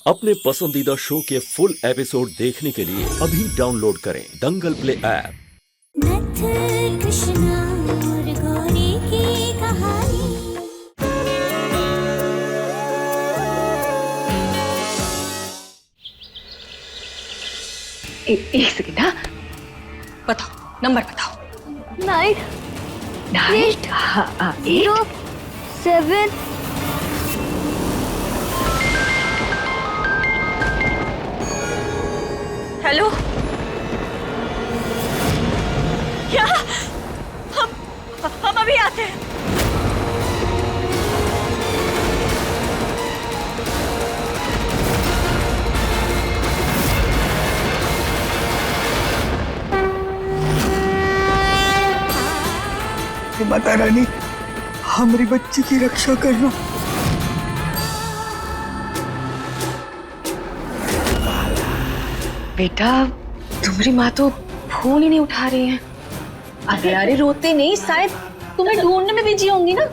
अपने पसंदीदा शो के फुल एपिसोड देखने के लिए अभी डाउनलोड करें दंगल प्ले ऐप। नथ कृष्णा और गौरी की कहानी। एक सेकंड। हाँ, बताओ, नंबर बताओ। 9 8 0 7 हेलो, क्या हम अभी आते हैं। माता रानी, हमारी बच्ची की रक्षा करना। बेटा, तुम्हारी माँ तो फोन ही नहीं उठा रही है। अरे रोते नहीं, शायद तुम्हें ढूंढने में बिजी होंगी ना।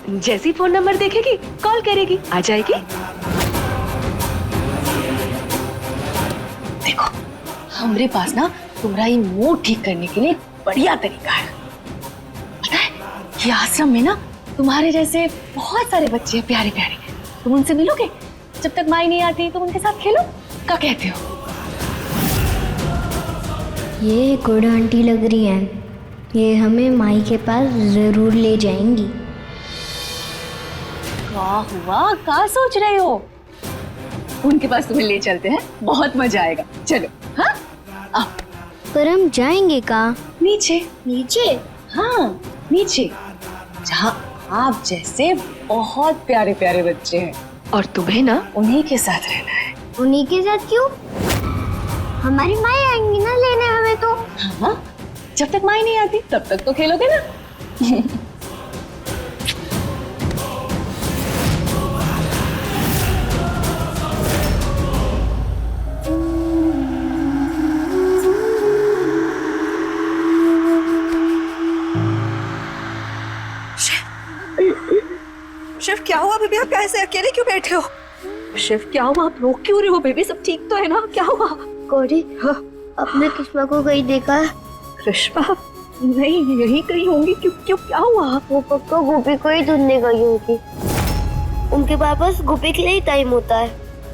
जैसी फोन नंबर देखेगी कॉल करेगी, आ जाएगी। देखो, हमारे पास ना तुम्हारा ये मूड ठीक करने के लिए एक बढ़िया तरीका है। पता है, ये आश्रम में ना तुम्हारे जैसे बहुत सारे बच्चे हैं, प्यारे प्यारे। तुम उनसे मिलोगे, जब तक माई नहीं आती तुम उनके साथ खेलो। क्या कहते हो? ये गुड आंटी लग रही हैं। ये हमें माई के पास जरूर ले जाएंगी। क्या हुआ, क्या सोच रहे हो? उनके पास तुम्हें ले चलते हैं, बहुत मजा आएगा। चलो। हाँ, आओ। पर हम जाएंगे कहाँ? नीचे। नीचे? हाँ, नीचे, जहाँ आप जैसे बहुत प्यारे प्यारे बच्चे हैं, और तुम्हें ना उन्हीं के साथ रहना है। उन्हीं के साथ क्यों? हमारी माई आएंगी ना लेने हमें तो। हाँ, जब तक माई नहीं आती तब तक तो खेलोगे ना। शिव, क्या हुआ बेबी? आप कैसे अकेले क्यों बैठे हो? शिव, क्या हुआ? आप रो क्यों रहे हो बेबी? सब ठीक तो है ना? क्या हुआ? गौरी, हाँ? अपने किस्मा को कहीं देखा? कृष्णा नहीं, यही कहीं होंगी। क्यों क्यों, क्या हुआ? वो पक्का गोपी को ही ढूंढने गई होगी। उनके पास गोपी के लिए ही टाइम होता है,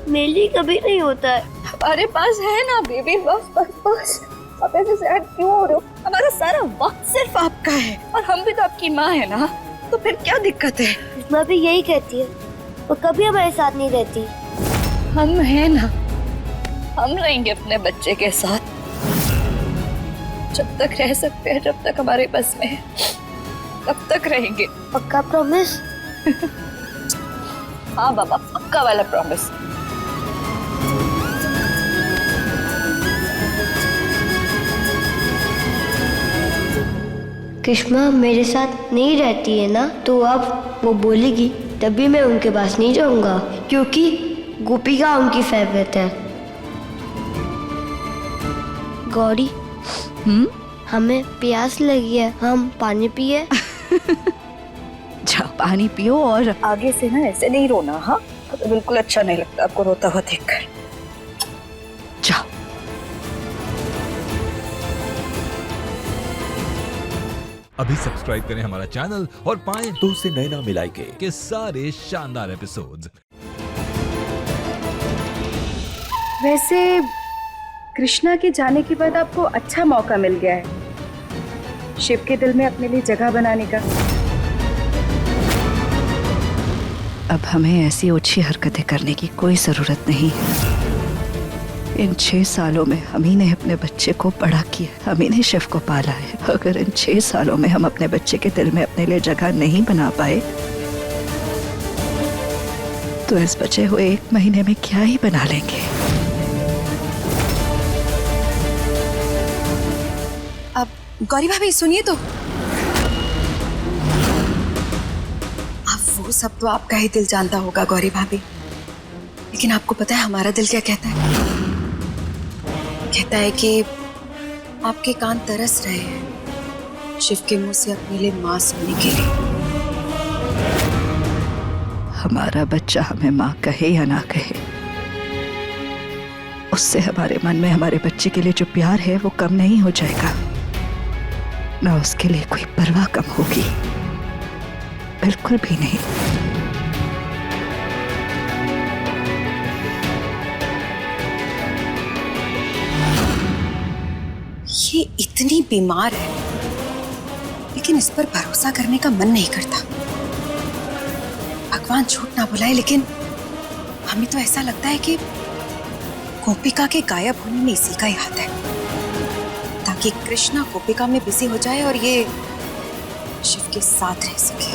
मेरे लिए कभी नहीं होता है। हमारे पास है ना बेबी। बस बस बस, आप ऐसे सैड क्यों हो रहे हो? हमारा सारा वक्त सिर्फ आपका है, और हम भी तो आपकी माँ है ना, तो फिर क्या दिक्कत है? किस्मा भी यही कहती है, वो कभी हमारे साथ नहीं रहती। हम हैं ना, हम रहेंगे अपने बच्चे के साथ जब तक रह सकते हैं, जब तक हमारे बस में है, तब तक रहेंगे। पक्का प्रॉमिस? हाँ बाबा, पक्का वाला प्रॉमिस। किस्मा मेरे साथ नहीं रहती है ना, तो अब वो बोलेगी तभी मैं उनके पास नहीं जाऊंगा, क्योंकि गोपिका उनकी फेवरेट है। गौरी, हमें प्यास लगी है, हम पानी पिए? जाओ पानी पियो, और आगे से ना ऐसे नहीं रोना। हाँ, तो बिल्कुल अच्छा नहीं लगता आपको रोता हुआ देखकर। जाओ। अभी सब्सक्राइब करें हमारा चैनल और पाएं तो से नैना मिलाइके के सारे शानदार एपिसोड्स। वैसे कृष्णा के जाने के बाद आपको अच्छा मौका मिल गया है शिव के दिल में अपने लिए जगह बनाने का। अब हमें ऐसी ओछी हरकतें करने की कोई जरूरत नहीं है। इन 6 सालों में हम ही ने अपने बच्चे को बड़ा किया, हम ही ने शिव को पाला है। अगर इन 6 सालों में हम अपने बच्चे के दिल में अपने लिए जगह नहीं बना पाए, तो इस बचे हुए 1 महीने में क्या ही बना लेंगे। अब गौरी भाभी सुनिए तो। अब वो सब तो आपका ही दिल जानता होगा गौरी भाभी, लेकिन आपको पता है हमारा दिल क्या कहता है? कहता है कि आपके कान तरस रहे हैं शिव के मुंह से अपने लिए मां सुनने के लिए। हमारा बच्चा हमें मां कहे या ना कहे, उससे हमारे मन में हमारे बच्चे के लिए जो प्यार है वो कम नहीं हो जाएगा, ना उसके लिए कोई परवाह कम होगी, बिल्कुल भी नहीं। ये इतनी बीमार है, लेकिन इस पर भरोसा करने का मन नहीं करता। भगवान झूठ ना बुलाए, लेकिन हमें तो ऐसा लगता है कि गोपिका के गायब होने में इसी का ही हाथ है, ताकि कृष्णा गोपिका में बिजी हो जाए और ये शिव के साथ रह सके।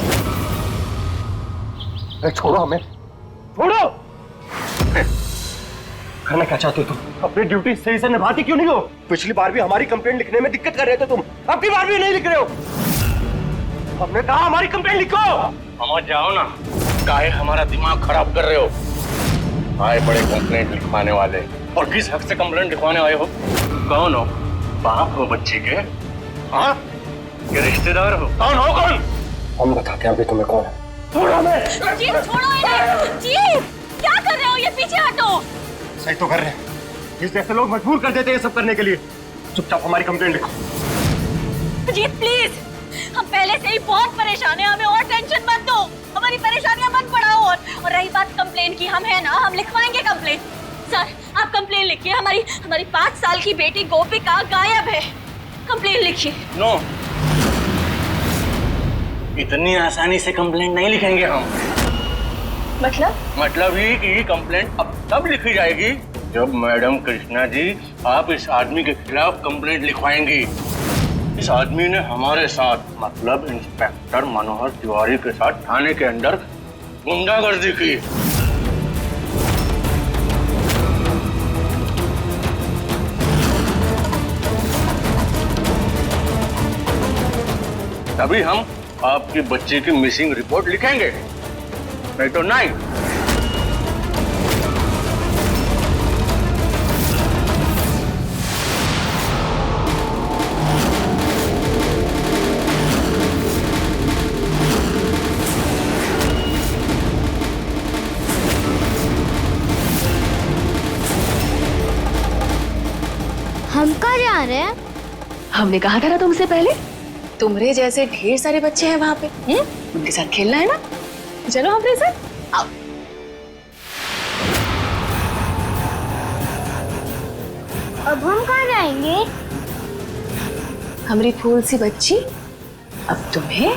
छोड़ो हमें, छोड़ो। करना क्या चाहते हो तुम? अपनी ड्यूटी सही से निभाती क्यों नहीं हो? पिछली बार भी हमारी कंप्लेंट लिखने में दिक्कत कर रहे थे तुम, अब की बार भी नहीं लिख रहे हो। हमने कहा हमारी कंप्लेंट लिखो। समझ जाओ ना, काहे हमारा दिमाग खराब कर रहे हो? आए बड़े कंप्लेंट लिखवाने वाले, और किस हक से कंप्लेंट लिखवाने आए हो? कौन हो? बाप हो बच्चे के? हाँ, ये रिश्तेदार हो? कौन हो? कौन? हम बताते हैं अभी तुम्हें कौन है। छोड़ो हमें। जी छोड़ो इन्हें। जी क्या कर रहे हो? ये पीछे हटो। सही तो कर रहे हैं, इस जैसे लोग मजबूर कर देते हैं सब करने के लिए। चुपचाप हमारी कंप्लेंट लिखो। जी प्लीज, हम पहले से ही बहुत परेशान हैं, हमें और टेंशन मत दो, हमारी परेशानियां मत बढ़ाओ। और रही बात कंप्लेंट की, हम है ना, हम लिखवाएंगे कंप्लेंट। सर आप कंप्लेंट लिखिए, हमारी 5 साल की बेटी गोपिका गायब है, कंप्लेंट लिखिए। नो, इतनी आसानी से कंप्लेंट नहीं लिखेंगे हम। मतलब ही कि कंप्लेंट अब तब लिखी जाएगी जब मैडम कृष्णा जी आप इस आदमी के खिलाफ कंप्लेंट लिखवाएंगी। इस आदमी ने हमारे साथ, मतलब इंस्पेक्टर मनोहर तिवारी के साथ थाने के अंदर गुंडागर्दी की। तभी हम आपकी बच्ची की मिसिंग रिपोर्ट लिखेंगे, नहीं तो नहीं। हम कहाँ जा रहे हैं? हमने कहा था ना तुमसे पहले, तुम्हारे जैसे ढेर सारे बच्चे हैं वहाँ पे, उनके साथ खेलना है ना, चलो हमारे साथ आओ। अब हम कहाँ जाएंगे? हमारी फूल सी बच्ची, अब तुम्हें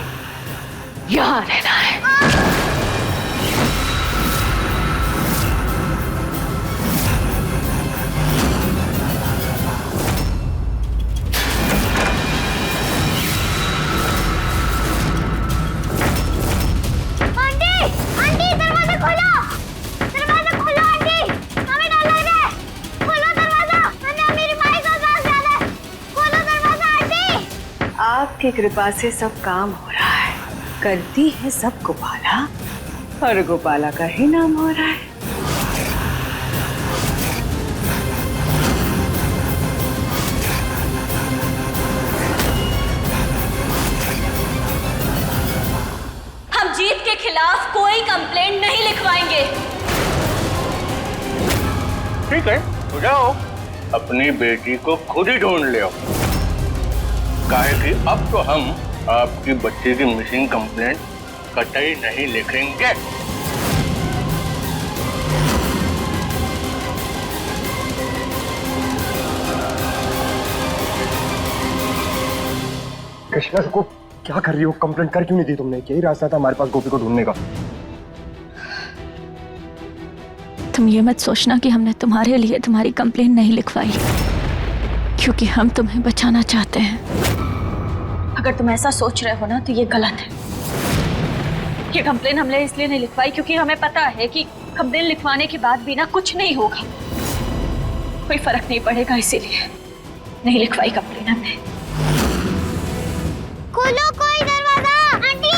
यहाँ रहना है। आपकी कृपा से सब काम हो रहा है, करती है सब गोपाला, और गोपाला का ही नाम हो रहा है। हम जीत के खिलाफ कोई कंप्लेंट नहीं लिखवाएंगे। ठीक है, तो जाओ अपनी बेटी को खुद ही ढूंढ ले। काहे कि अब तो हम आपकी बच्ची की मिसिंग कंप्लेंट कतई नहीं लिखेंगे। कृष्णा को क्या कर रही हो? कंप्लेंट कर क्यों नहीं दी तुमने? यही रास्ता था हमारे पास गोपी को ढूंढने का। तुम ये मत सोचना कि हमने तुम्हारे लिए तुम्हारी कंप्लेंट नहीं लिखवाई, क्योंकि हम तुम्हें बचाना चाहते हैं। अगर तुम ऐसा सोच रहे हो ना तो ये गलत है। ये कंप्लेन हमने इसलिए नहीं लिखवाई क्योंकि हमें पता है कि कंप्लेन लिखवाने के बाद भी ना कुछ नहीं होगा, कोई फर्क नहीं पड़ेगा, इसीलिए नहीं लिखवाई कंप्लेन हमने। खोलो कोई दरवाजा। आंटी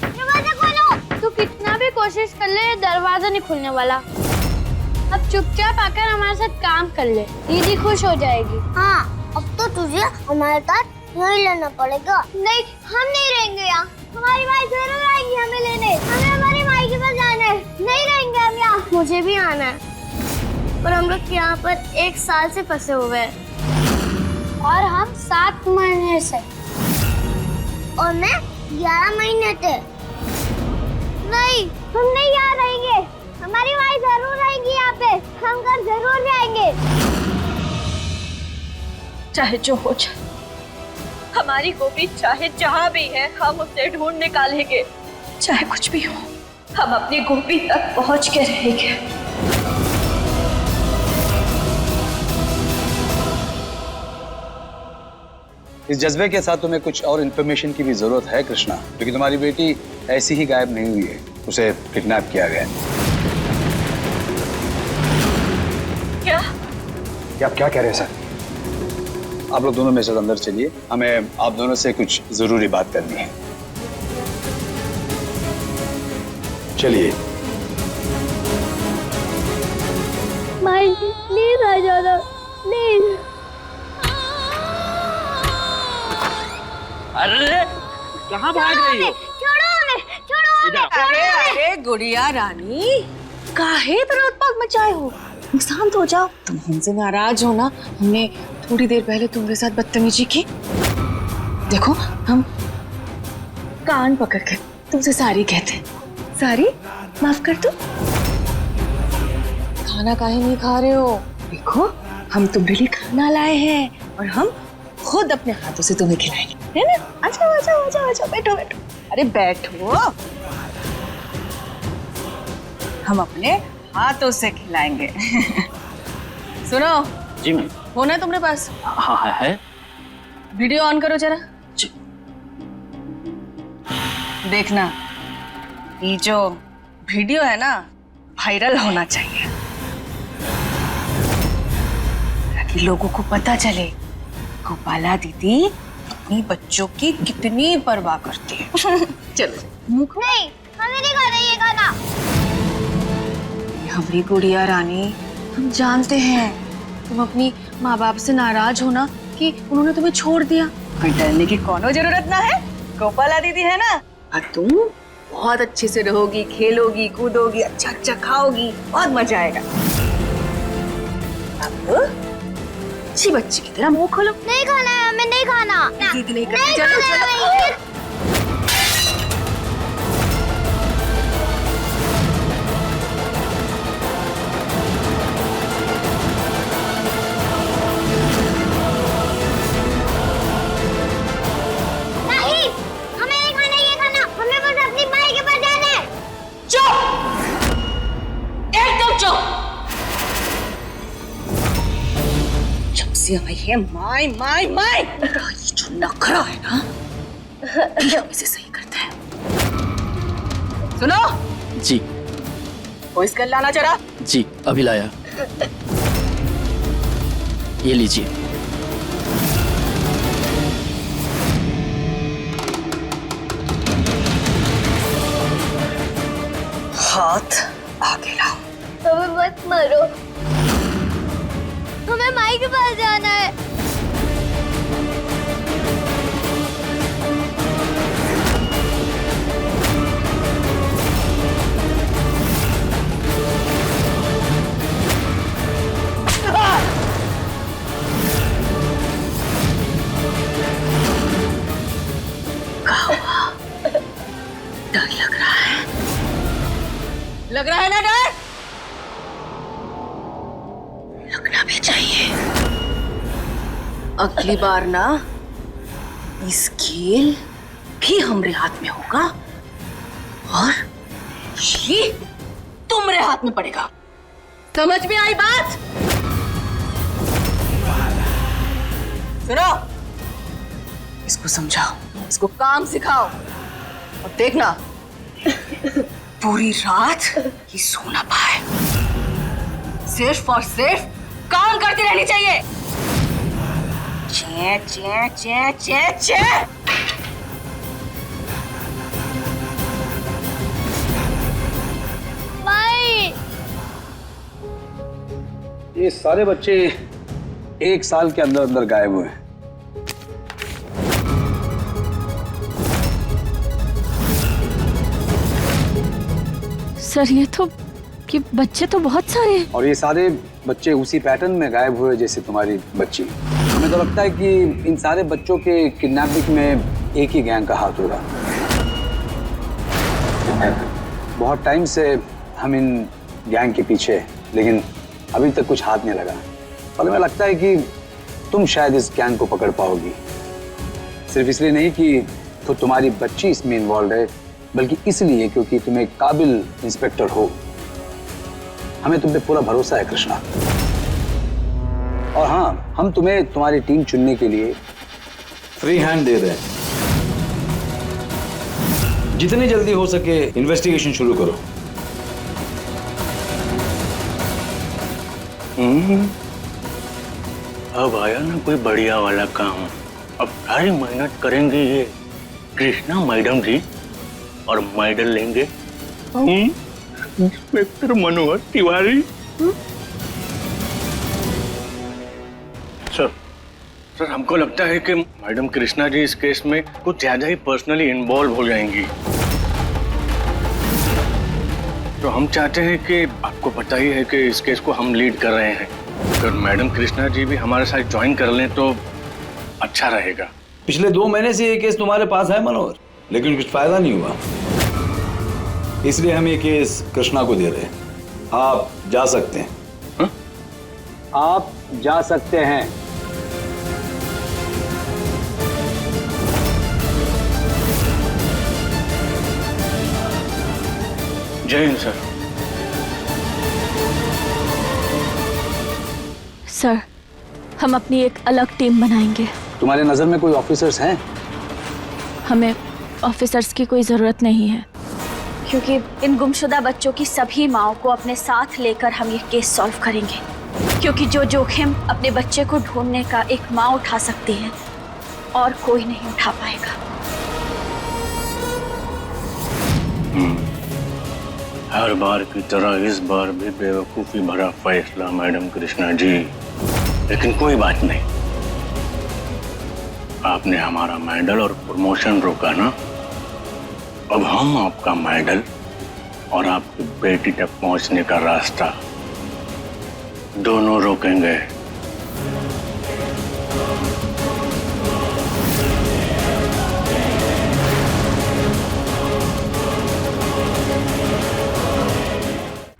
दरवाजा खोलो। तू कितना भी कोशिश कर ले, दरवाजा नहीं खुलने वाला। अब चुपचाप आकर हमारे साथ काम कर ले, दीदी खुश हो जाएगी। हाँ, अब तो तुझे हमारे साथ यही लेना पड़ेगा। नहीं, हम नहीं रहेंगे यहाँ। हमारी माई जरूर आएगी हमें लेने। हमें हमारी माई के पास जाना है। नहीं रहेंगे हम यहाँ। मुझे भी आना है। और हम लोग यहाँ पर 1 साल से फंसे हुए हैं और हम 7 महीने से और मैं 11 महीने थे। नहीं, हम नहीं यहाँ रहेंगे। हमारी माँ जरूर रहेगी यहाँ पे। हम घर जरूर जाएंगे। चाहे जो हो जाए, हमारी गोपी चाहे जहाँ भी है हम उसे ढूंढ निकालेंगे। चाहे कुछ भी हो, हम अपनी गोपी तक पहुँच के रहेंगे। इस जज्बे के साथ तुम्हें कुछ और इन्फॉर्मेशन की भी जरूरत है कृष्णा, क्योंकि तुम्हारी बेटी ऐसी ही गायब नहीं हुई है, उसे किडनैप किया गया है। क्या? ये आप क्या कह रहे हैं सर? आप लोग दोनों मेरे साथ अंदर चलिए, हमें आप दोनों से कुछ जरूरी बात करनी है। चलिए। माई प्लीज आ जाना, प्लीज। अरे कहाँ भाग रही हो? छोड़ो हमें, छोड़ो हमें। अरे गुड़िया रानी, काहे तरह उत्पात मचाए हो? शांत हो जाओ। तुम हमसे नाराज हो ना? हमने थोड़ी देर पहले तुम्हारे साथ बदतमीजी की। देखो, हम कान पकड़ के तुमसे सारी कहते हैं। सारी, माफ कर दो। खाना काहे नहीं खा रहे हो? देखो, हम तुम्हारे लिए खाना लाए हैं और हम खुद अपने हाथों से तुम्हें खिलाएंगे, है ना? अच्छा अच्छा अच्छा अच्छा, बैठो बैठो। अरे बैठो, हम अपने हाथों से खिलाएंगे। सुनो जी मैम। फोन है तुम्हारे पास? हाँ है। वीडियो ऑन करो जरा। देखना, ये जो वीडियो है ना, वायरल होना चाहिए ताकि लोगों को पता चले गोपाला दीदी अपनी बच्चों की कितनी परवाह करती है। चलो। नहीं, हमें नहीं खाना ये खाना। हमारी गुड़िया रानी, हम जानते हैं तुम अपनी माँ बाप से नाराज हो ना कि उन्होंने तुम्हें छोड़ दिया। कोई डरने की कोनो जरूरत ना है, गोपाला दीदी है ना। और तुम बहुत अच्छे से रहोगी, खेलोगी, कूदोगी, अच्छा अच्छा खाओगी, बहुत मजा आएगा। अब अच्छी बच्ची की तरह मुंह खोलो। नहीं खाना है, हमें नहीं खाना। दीदी नहीं नहीं चलो खाना चलो। है। नहीं, हमें नहीं खाना ये खाना। हमें बस अपनी माई के पास जाना है। चुप, एकदम चुप। जब से आई है माई माई माई, ये जो नखरा है ना, ये हम इसे सही करते हैं। सुनो जी। वॉइस कर लाना जरा। जी अभी लाया। ये लीजिए। हाथ आगे लाओ। हमें मत मारो, हमें माई के पास जाना है। डर लग रहा है? लग रहा है ना डर? लगना भी चाहिए। अगली बार ना इस खेल भी हमारे हाथ में होगा और ये तुम्हारे हाथ में पड़ेगा। समझ में आई बात? सुनो, इसको समझाओ, इसको काम सिखाओ और देखना पूरी रात ये सो ना पाए। सिर्फ और सिर्फ काम करती रहनी चाहिए। चे चे चे चे चे। माई, ये सारे बच्चे 1 साल के अंदर अंदर गायब हुए हैं। सर ये तो आपके बच्चे तो बहुत सारे हैं। और ये सारे बच्चे उसी पैटर्न में गायब हुए जैसे तुम्हारी बच्ची। हमें तो लगता है कि इन सारे बच्चों के किडनैपिंग में एक ही गैंग का हाथ होगा। बहुत टाइम से हम इन गैंग के पीछे हैं, लेकिन अभी तक कुछ हाथ नहीं लगा। और हमें लगता है कि तुम शायद इस गैंग को पकड़ पाओगी, सिर्फ इसलिए नहीं कि तो तुम्हारी बच्ची इसमें इन्वॉल्व है, बल्कि इसलिए क्योंकि तुम एक काबिल इंस्पेक्टर हो। हमें तुम पे पूरा भरोसा है कृष्णा। और हाँ, हम तुम्हें तुम्हारी टीम चुनने के लिए फ्री हैंड दे रहे हैं। जितनी जल्दी हो सके इन्वेस्टिगेशन शुरू करो। अब आया ना कोई बढ़िया वाला काम। अब सारी मेहनत करेंगे ये कृष्णा मैडम जी और मेडल लेंगे इंस्पेक्टर मनोहर तिवारी। सर हमको लगता है कि मैडम कृष्णा जी इस केस में कुछ ज्यादा ही पर्सनली इन्वॉल्व हो जाएंगी। तो हम चाहते हैं कि आपको पता ही है कि इस केस को हम लीड कर रहे हैं, अगर मैडम कृष्णा जी भी हमारे साथ ज्वाइन कर लें तो अच्छा रहेगा। पिछले 2 महीने से ये केस तुम्हारे पास है मनोहर, लेकिन कुछ फायदा नहीं हुआ, इसलिए हम ये केस कृष्णा को दे रहे हैं। आप जा सकते हैं। हा? आप जा सकते हैं। जय हिंद सर। सर, हम अपनी एक अलग टीम बनाएंगे। तुम्हारे नजर में कोई ऑफिसर्स हैं? हमें ऑफिसर्स की कोई जरूरत नहीं है, क्योंकि इन गुमशुदा बच्चों की सभी माओं को अपने साथ लेकर हम ये केस सॉल्व करेंगे। क्योंकि जो जोखिम अपने बच्चे को ढूंढने का एक माँ उठा सकती है और कोई नहीं उठा पाएगा। हर बार की तरह इस बार भी बेवकूफी भरा फैसला मैडम कृष्णा जी, लेकिन कोई बात नहीं। आपने हमारा मेडल और प्रमोशन रोका ना, अब हम आपका मेडल और आपकी बेटी तक पहुंचने का रास्ता दोनों रोकेंगे।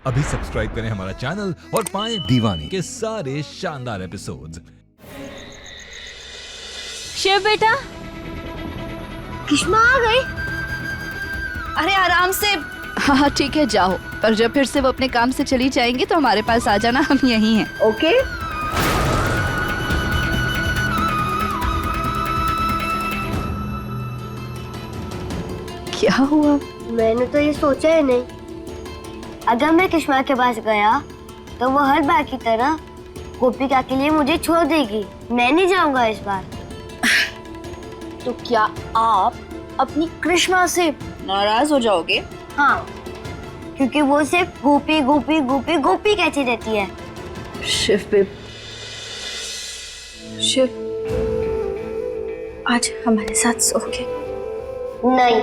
अभी सब्सक्राइब करें हमारा चैनल और पाएं दीवानी के सारे शानदार एपिसोड्स। शिव बेटा, किस्मा आ गई। अरे आराम से। हाँ ठीक है, जाओ, पर जब फिर से वो अपने काम से चली जाएंगी तो हमारे पास आ जाना, हम यहीं हैं। ओके। क्या हुआ? मैंने तो ये सोचा ही नहीं। अगर मैं किस्मा के पास गया तो वो हर बार की तरह गोपिका के लिए मुझे छोड़ देगी। मैं नहीं जाऊंगा इस बार। तो क्या आप अपनी कृष्णा से नाराज हो जाओगे? हाँ, क्योंकि वो सिर्फ गोपी गोपी गोपी गोपी कहती रहती है। शिव, आज हमारे साथ सोओगे? नहीं,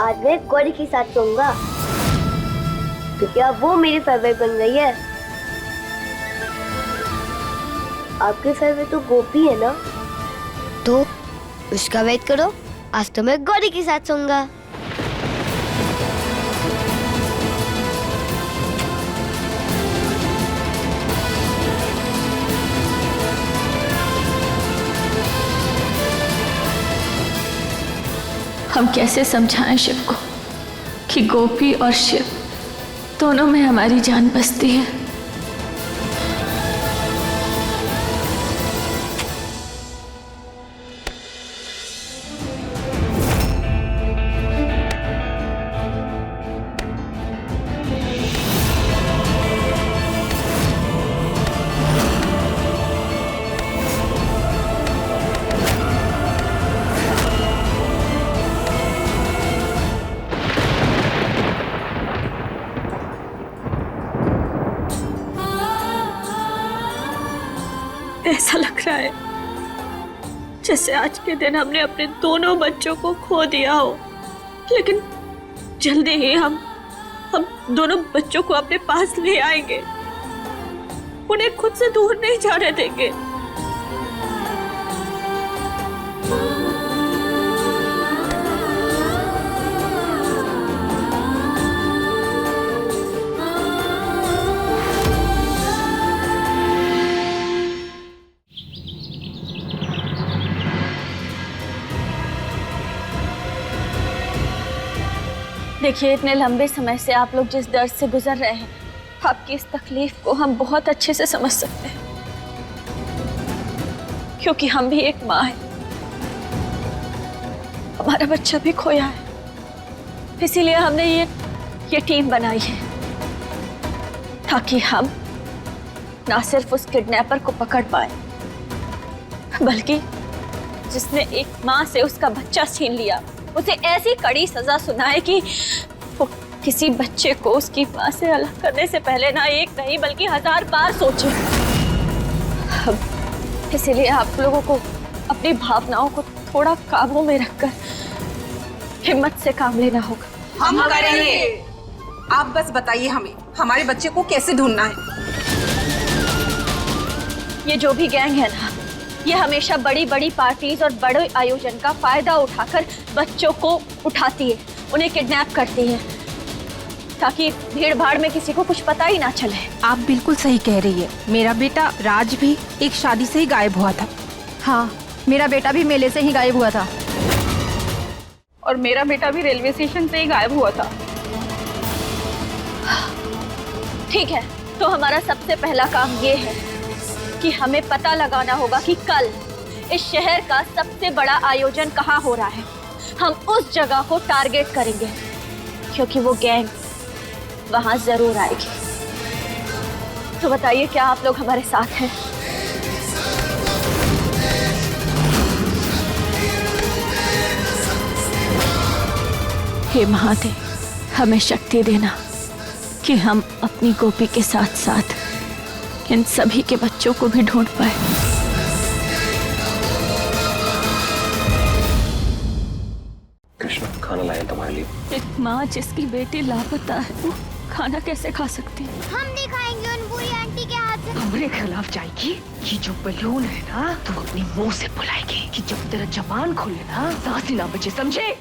आज मैं गौरी के साथ सोऊंगा, क्योंकि अब वो मेरी फेवरेट बन गई है। आपकी फेवरेट तो गोपी है ना, तो उसका वेट करो। आज तो मैं गौरी के साथ सोऊंगा। हम कैसे समझाएं शिव को कि गोपी और शिव दोनों में हमारी जान बसती है। ऐसा लग रहा है जैसे आज के दिन हमने अपने दोनों बच्चों को खो दिया हो। लेकिन जल्दी ही हम दोनों बच्चों को अपने पास ले आएंगे, उन्हें खुद से दूर नहीं जाने देंगे। देखिए, इतने लंबे समय से आप लोग जिस दर्द से गुजर रहे हैं, आपकी इस तकलीफ को हम बहुत अच्छे से समझ सकते हैं, क्योंकि हम भी एक माँ हैं। हमारा बच्चा भी खोया है, इसीलिए हमने ये टीम बनाई है, ताकि हम ना सिर्फ उस किडनैपर को पकड़ पाए, बल्कि जिसने एक माँ से उसका बच्चा छीन लिया, उसे ऐसी कड़ी सजा सुनाए कि वो किसी बच्चे को उसकी माँ से अलग करने से पहले ना एक नहीं बल्कि 1000 बार सोचे। इसीलिए आप लोगों को अपनी भावनाओं को थोड़ा काबू में रखकर हिम्मत से काम लेना होगा। हम करेंगे। आप बस बताइए हमें हमारे बच्चे को कैसे ढूंढना है। ये जो भी गैंग है ना, ये हमेशा बड़ी बड़ी पार्टीज और बड़े आयोजन का फायदा उठाकर बच्चों को उठाती है, उन्हें किडनैप करती है, ताकि भीड़ भाड़ में किसी को कुछ पता ही ना चले। आप बिल्कुल सही कह रही है। मेरा बेटा राज भी एक शादी से ही गायब हुआ था। हाँ, मेरा बेटा भी मेले से ही गायब हुआ था। और मेरा बेटा भी रेलवे स्टेशन से ही गायब हुआ था। ठीक है, तो हमारा सबसे पहला काम ये है कि हमें पता लगाना होगा कि कल इस शहर का सबसे बड़ा आयोजन कहाँ हो रहा है। हम उस जगह को टारगेट करेंगे, क्योंकि वो गैंग वहां जरूर आएगी। तो बताइए, क्या आप लोग हमारे साथ हैं? हे महादेव, हमें शक्ति देना कि हम अपनी गोपी के साथ साथ इन सभी के बच्चों को भी ढूंढ पाए। कृष्णा, खाना लाया तुम्हारे लिए। एक माँ जिसकी बेटी लापता है, वो खाना कैसे खा सकती है? हम दिखाएंगे उन बुरी आंटी के हाथ से। हमरे खिलाफ जाएगी। ये जो बलून है ना, तुम अपनी मुंह से बुलाएगी कि जब तेरा जबान खोले ना, सांस ही ना बचे, समझे?